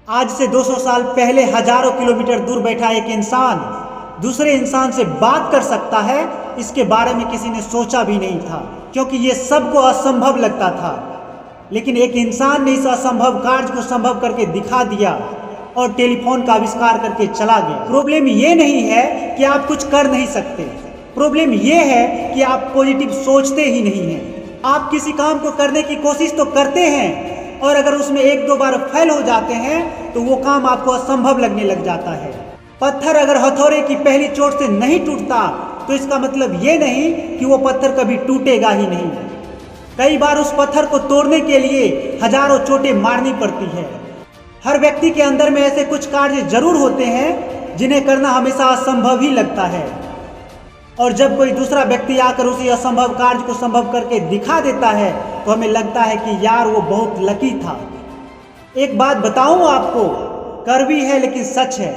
आज से 200 साल पहले हजारों किलोमीटर दूर बैठा एक इंसान दूसरे इंसान से बात कर सकता है, इसके बारे में किसी ने सोचा भी नहीं था, क्योंकि ये सबको असंभव लगता था। लेकिन एक इंसान ने इस असंभव कार्य को संभव करके दिखा दिया और टेलीफोन का आविष्कार करके चला गया। प्रॉब्लम ये नहीं है कि आप कुछ कर नहीं सकते, प्रॉब्लम ये है कि आप पॉजिटिव सोचते ही नहीं हैं। आप किसी काम को करने की कोशिश तो करते हैं और अगर उसमें एक दो बार फेल हो जाते हैं तो वो काम आपको असंभव लगने लग जाता है। पत्थर अगर हथौड़े की पहली चोट से नहीं टूटता तो इसका मतलब ये नहीं कि वो पत्थर कभी टूटेगा ही नहीं। कई बार उस पत्थर को तोड़ने के लिए हजारों चोटें मारनी पड़ती है। हर व्यक्ति के अंदर में ऐसे कुछ कार्य जरूर होते हैं जिन्हें करना हमेशा असंभव ही लगता है, और जब कोई दूसरा व्यक्ति आकर उसी असंभव कार्य को संभव करके दिखा देता है तो हमें लगता है कि यार वो बहुत लकी था। एक बात बताऊं आपको, कड़वी है लेकिन सच है,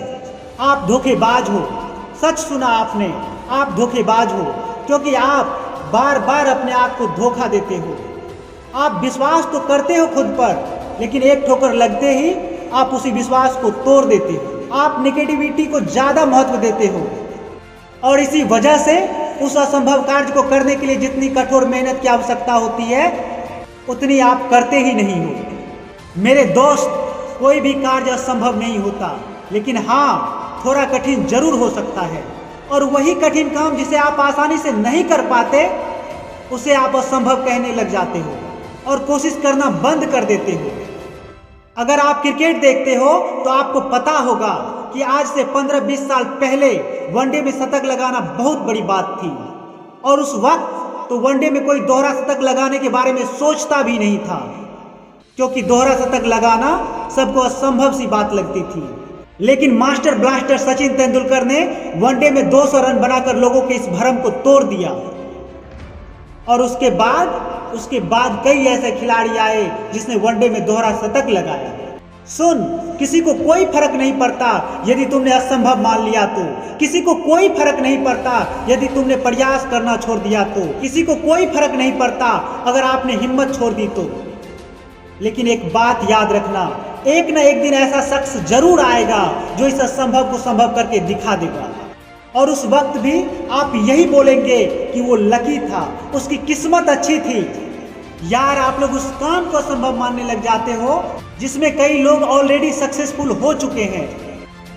आप धोखेबाज हो। सच सुना आपने, आप धोखेबाज हो, क्योंकि आप बार बार अपने आप को धोखा देते हो। आप विश्वास तो करते हो खुद पर, लेकिन एक ठोकर लगते ही आप उसी विश्वास को तोड़ देते हो। आप नेगेटिविटी को ज़्यादा महत्व देते हो और इसी वजह से उस असंभव कार्य को करने के लिए जितनी कठोर मेहनत की आवश्यकता होती है उतनी आप करते ही नहीं हो। मेरे दोस्त, कोई भी कार्य असंभव नहीं होता, लेकिन हाँ, थोड़ा कठिन जरूर हो सकता है, और वही कठिन काम जिसे आप आसानी से नहीं कर पाते उसे आप असंभव कहने लग जाते हो और कोशिश करना बंद कर देते हो। अगर आप क्रिकेट देखते हो तो आपको पता होगा कि आज से 15-20 साल पहले वनडे में शतक लगाना बहुत बड़ी बात थी, और उस वक्त तो वनडे में कोई दोहरा शतक लगाने के बारे में सोचता भी नहीं था, क्योंकि दोहरा शतक लगाना सबको असंभव सी बात लगती थी। लेकिन मास्टर ब्लास्टर सचिन तेंदुलकर ने वनडे में 200 रन बनाकर लोगों के इस भ्रम को तोड़ दिया, और उसके बाद कई ऐसे खिलाड़ी आए जिसने वनडे में दोहरा शतक लगाया। सुन, किसी को कोई फर्क नहीं पड़ता यदि तुमने असंभव मान लिया तो, किसी को कोई फर्क नहीं पड़ता यदि तुमने प्रयास करना छोड़ दिया तो, किसी को कोई फर्क नहीं पड़ता अगर आपने हिम्मत छोड़ दी तो। लेकिन एक बात याद रखना, एक न एक दिन ऐसा शख्स जरूर आएगा जो इस असंभव को संभव करके दिखा देगा, और उस वक्त भी आप यही बोलेंगे कि वो लकी था, उसकी किस्मत अच्छी थी। यार, आप लोग उस काम को असंभव मानने लग जाते हो जिसमें कई लोग ऑलरेडी सक्सेसफुल हो चुके हैं।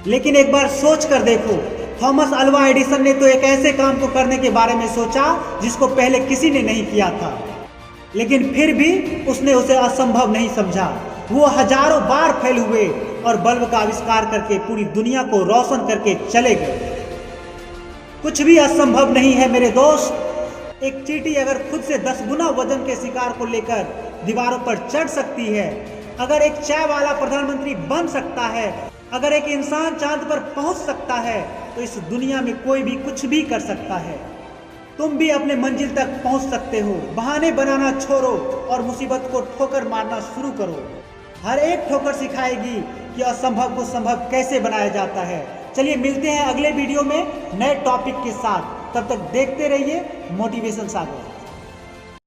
लेकिन एक बार सोच कर देखो, थॉमस अल्वा एडिसन ने तो एक ऐसे काम को करने के बारे में सोचा जिसको पहले किसी ने नहीं किया था, लेकिन फिर भी उसने उसे असंभव नहीं समझा। वो हजारों बार फेल हुए और बल्ब का आविष्कार करके पूरी दुनिया को रोशन करके चले गए। कुछ भी असंभव नहीं है मेरे दोस्त। एक चींटी अगर खुद से 10 गुना वजन के शिकार को लेकर दीवारों पर चढ़ सकती है, अगर एक चाय वाला प्रधानमंत्री बन सकता है, अगर एक इंसान चांद पर पहुंच सकता है, तो इस दुनिया में कोई भी कुछ भी कर सकता है। तुम भी अपने मंजिल तक पहुंच सकते हो। बहाने बनाना छोड़ो और मुसीबत को ठोकर मारना शुरू करो। हर एक ठोकर सिखाएगी कि असंभव को संभव कैसे बनाया जाता है। चलिए मिलते हैं अगले वीडियो में नए टॉपिक के साथ। तब तक देखते रहिए मोटिवेशन सागर।